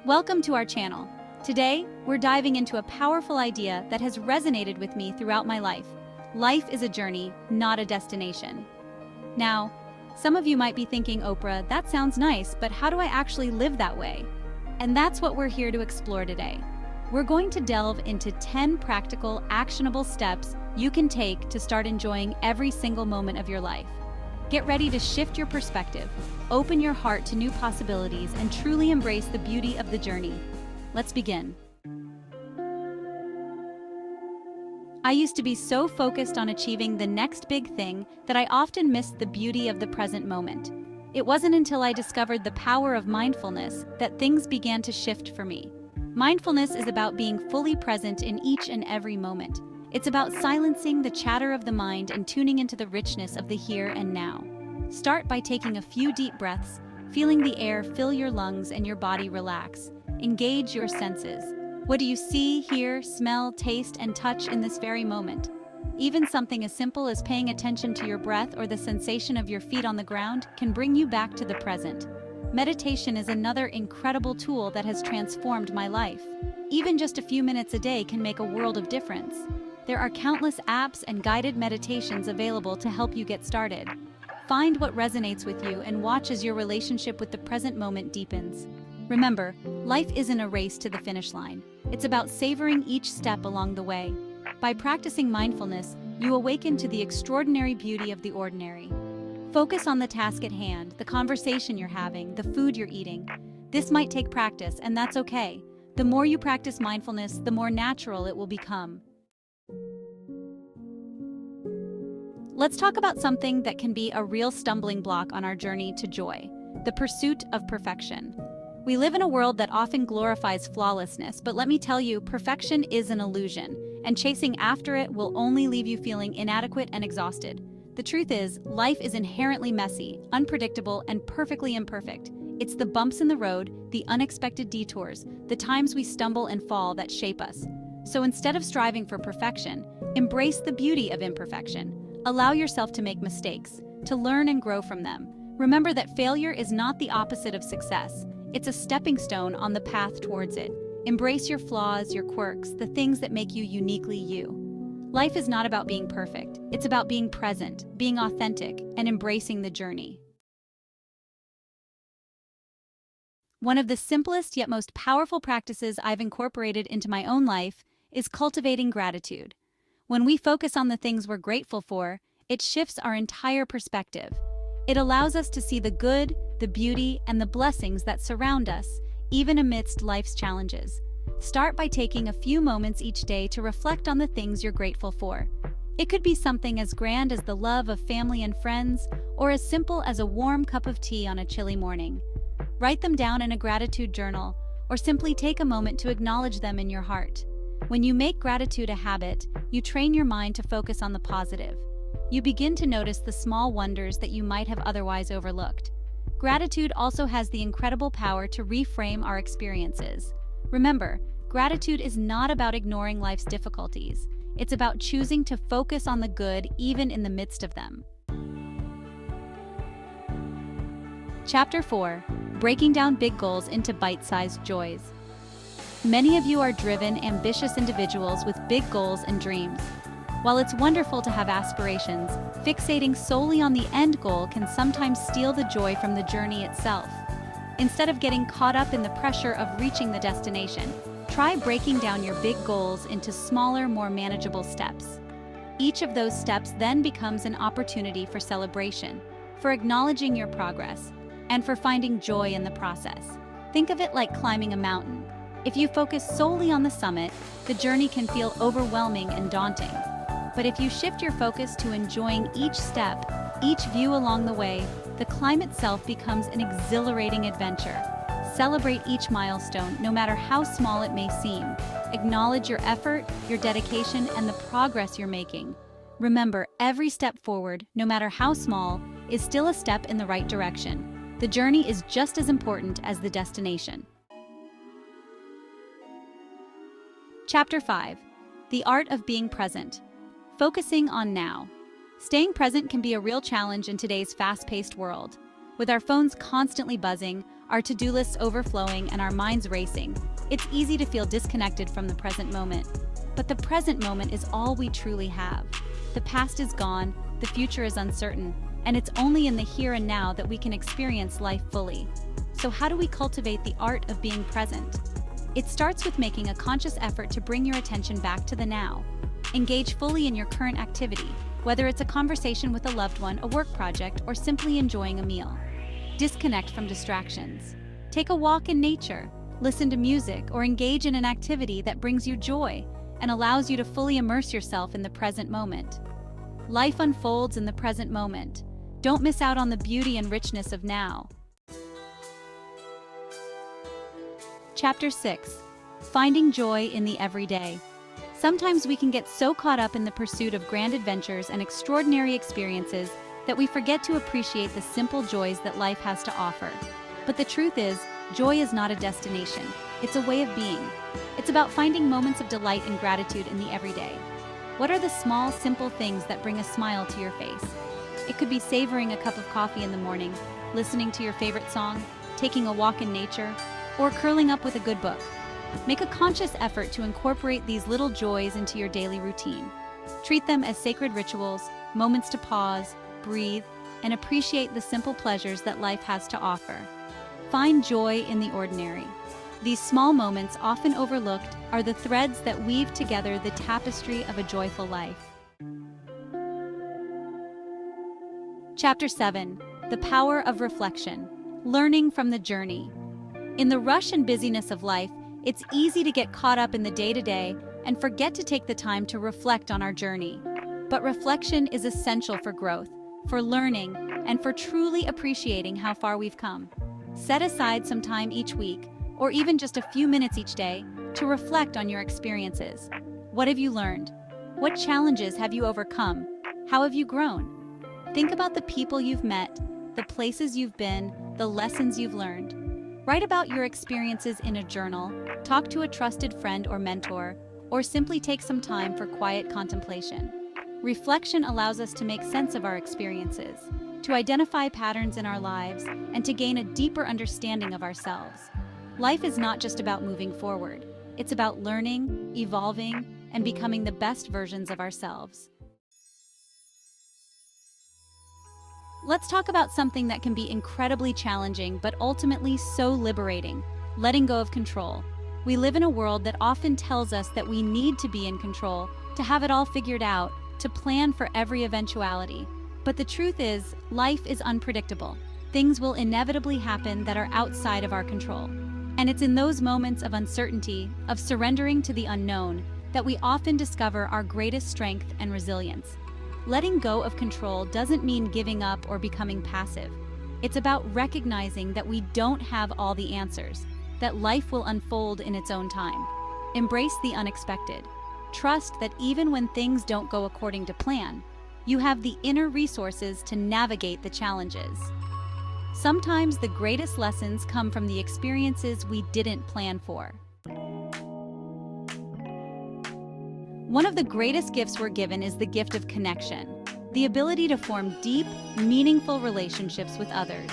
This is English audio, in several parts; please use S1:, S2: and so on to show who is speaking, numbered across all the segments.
S1: Welcome to our channel. Today, we're diving into a powerful idea that has resonated with me throughout my life. Life is a journey, not a destination. Now, some of you might be thinking, Oprah, that sounds nice, but how do I actually live that way? And that's what we're here to explore today. We're going to delve into 10 practical, actionable steps you can take to start enjoying every single moment of your life. Get ready to shift your perspective, open your heart to new possibilities, and truly embrace the beauty of the journey. Let's begin. I used to be so focused on achieving the next big thing that I often missed the beauty of the present moment. It wasn't until I discovered the power of mindfulness that things began to shift for me. Mindfulness is about being fully present in each and every moment. It's about silencing the chatter of the mind and tuning into the richness of the here and now. Start by taking a few deep breaths, feeling the air fill your lungs and your body relax. Engage your senses. What do you see, hear, smell, taste, and touch in this very moment? Even something as simple as paying attention to your breath or the sensation of your feet on the ground can bring you back to the present. Meditation is another incredible tool that has transformed my life. Even just a few minutes a day can make a world of difference. There are countless apps and guided meditations available to help you get started. Find what resonates with you and watch as your relationship with the present moment deepens. Remember, life isn't a race to the finish line. It's about savoring each step along the way. By practicing mindfulness, you awaken to the extraordinary beauty of the ordinary. Focus on the task at hand, the conversation you're having, the food you're eating. This might take practice, and that's okay. The more you practice mindfulness, the more natural it will become. Let's talk about something that can be a real stumbling block on our journey to joy: the pursuit of perfection. We live in a world that often glorifies flawlessness, but let me tell you, perfection is an illusion, and chasing after it will only leave you feeling inadequate and exhausted. The truth is, life is inherently messy, unpredictable, and perfectly imperfect. It's the bumps in the road, the unexpected detours, the times we stumble and fall that shape us. So instead of striving for perfection, embrace the beauty of imperfection. Allow yourself to make mistakes, to learn and grow from them. Remember that failure is not the opposite of success. It's a stepping stone on the path towards it. Embrace your flaws, your quirks, the things that make you uniquely you. Life is not about being perfect. It's about being present, being authentic, and embracing the journey. One of the simplest yet most powerful practices I've incorporated into my own life is cultivating gratitude. When we focus on the things we're grateful for, it shifts our entire perspective. It allows us to see the good, the beauty, and the blessings that surround us, even amidst life's challenges. Start by taking a few moments each day to reflect on the things you're grateful for. It could be something as grand as the love of family and friends, or as simple as a warm cup of tea on a chilly morning. Write them down in a gratitude journal, or simply take a moment to acknowledge them in your heart. When you make gratitude a habit, you train your mind to focus on the positive. You begin to notice the small wonders that you might have otherwise overlooked. Gratitude also has the incredible power to reframe our experiences. Remember, gratitude is not about ignoring life's difficulties. It's about choosing to focus on the good even in the midst of them. Chapter 4: Breaking down big goals into bite-sized joys. Many of you are driven, ambitious individuals with big goals and dreams. While it's wonderful to have aspirations, fixating solely on the end goal can sometimes steal the joy from the journey itself. Instead of getting caught up in the pressure of reaching the destination, try breaking down your big goals into smaller, more manageable steps. Each of those steps then becomes an opportunity for celebration, for acknowledging your progress, and for finding joy in the process. Think of it like climbing a mountain. If you focus solely on the summit, the journey can feel overwhelming and daunting. But if you shift your focus to enjoying each step, each view along the way, the climb itself becomes an exhilarating adventure. Celebrate each milestone, no matter how small it may seem. Acknowledge your effort, your dedication, and the progress you're making. Remember, every step forward, no matter how small, is still a step in the right direction. The journey is just as important as the destination. Chapter 5: The Art of Being Present. Focusing on now. Staying present can be a real challenge in today's fast-paced world. With our phones constantly buzzing, our to-do lists overflowing, and our minds racing, it's easy to feel disconnected from the present moment. But the present moment is all we truly have. The past is gone, the future is uncertain, and it's only in the here and now that we can experience life fully. So how do we cultivate the art of being present? It starts with making a conscious effort to bring your attention back to the now. Engage fully in your current activity, whether it's a conversation with a loved one, a work project, or simply enjoying a meal. Disconnect from distractions. Take a walk in nature, listen to music, or engage in an activity that brings you joy and allows you to fully immerse yourself in the present moment. Life unfolds in the present moment. Don't miss out on the beauty and richness of now. Chapter 6. Finding joy in the everyday. Sometimes we can get so caught up in the pursuit of grand adventures and extraordinary experiences that we forget to appreciate the simple joys that life has to offer. But the truth is, joy is not a destination. It's a way of being. It's about finding moments of delight and gratitude in the everyday. What are the small, simple things that bring a smile to your face? It could be savoring a cup of coffee in the morning, listening to your favorite song, taking a walk in nature, or curling up with a good book. Make a conscious effort to incorporate these little joys into your daily routine. Treat them as sacred rituals, moments to pause, breathe, and appreciate the simple pleasures that life has to offer. Find joy in the ordinary. These small moments, often overlooked, are the threads that weave together the tapestry of a joyful life. Chapter 7. The Power of Reflection. Learning from the journey. In the rush and busyness of life, it's easy to get caught up in the day-to-day and forget to take the time to reflect on our journey. But reflection is essential for growth, for learning, and for truly appreciating how far we've come. Set aside some time each week, or even just a few minutes each day, to reflect on your experiences. What have you learned? What challenges have you overcome? How have you grown? Think about the people you've met, the places you've been, the lessons you've learned. Write about your experiences in a journal, talk to a trusted friend or mentor, or simply take some time for quiet contemplation. Reflection allows us to make sense of our experiences, to identify patterns in our lives, and to gain a deeper understanding of ourselves. Life is not just about moving forward. It's about learning, evolving, and becoming the best versions of ourselves. Let's talk about something that can be incredibly challenging but ultimately so liberating: letting go of control. We live in a world that often tells us that we need to be in control, to have it all figured out, to plan for every eventuality. But the truth is, life is unpredictable. Things will inevitably happen that are outside of our control. And it's in those moments of uncertainty, of surrendering to the unknown, that we often discover our greatest strength and resilience. Letting go of control doesn't mean giving up or becoming passive. It's about recognizing that we don't have all the answers, that life will unfold in its own time. Embrace the unexpected. Trust that even when things don't go according to plan, you have the inner resources to navigate the challenges. Sometimes the greatest lessons come from the experiences we didn't plan for. One of the greatest gifts we're given is the gift of connection, the ability to form deep, meaningful relationships with others.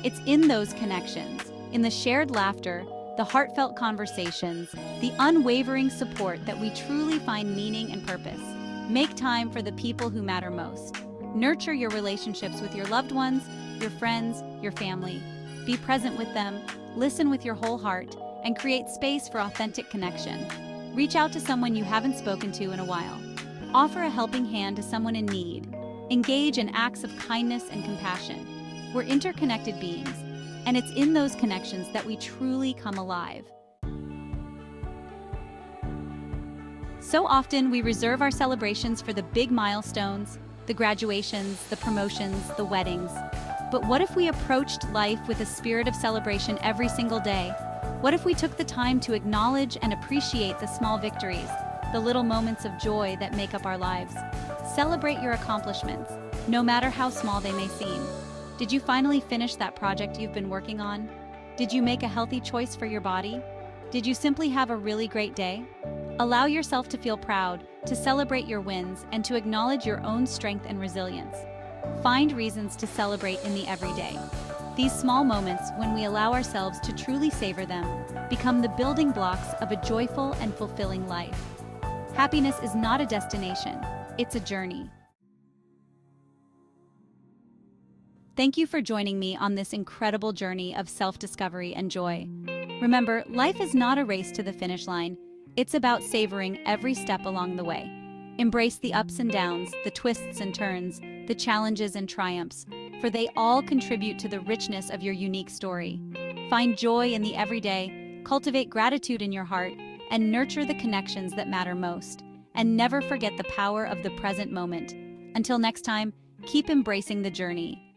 S1: It's in those connections, in the shared laughter, the heartfelt conversations, the unwavering support that we truly find meaning and purpose. Make time for the people who matter most. Nurture your relationships with your loved ones, your friends, your family. Be present with them, listen with your whole heart, and create space for authentic connection. Reach out to someone you haven't spoken to in a while. Offer a helping hand to someone in need. Engage in acts of kindness and compassion. We're interconnected beings, and it's in those connections that we truly come alive. So often we reserve our celebrations for the big milestones, the graduations, the promotions, the weddings. But what if we approached life with a spirit of celebration every single day? What if we took the time to acknowledge and appreciate the small victories, the little moments of joy that make up our lives? Celebrate your accomplishments, no matter how small they may seem. Did you finally finish that project you've been working on? Did you make a healthy choice for your body? Did you simply have a really great day? Allow yourself to feel proud, to celebrate your wins, and to acknowledge your own strength and resilience. Find reasons to celebrate in the everyday. These small moments, when we allow ourselves to truly savor them, become the building blocks of a joyful and fulfilling life. Happiness is not a destination, it's a journey. Thank you for joining me on this incredible journey of self-discovery and joy. Remember, life is not a race to the finish line. It's about savoring every step along the way. Embrace the ups and downs, the twists and turns, the challenges and triumphs, for they all contribute to the richness of your unique story. Find joy in the everyday, cultivate gratitude in your heart, and nurture the connections that matter most. And never forget the power of the present moment. Until next time, keep embracing the journey.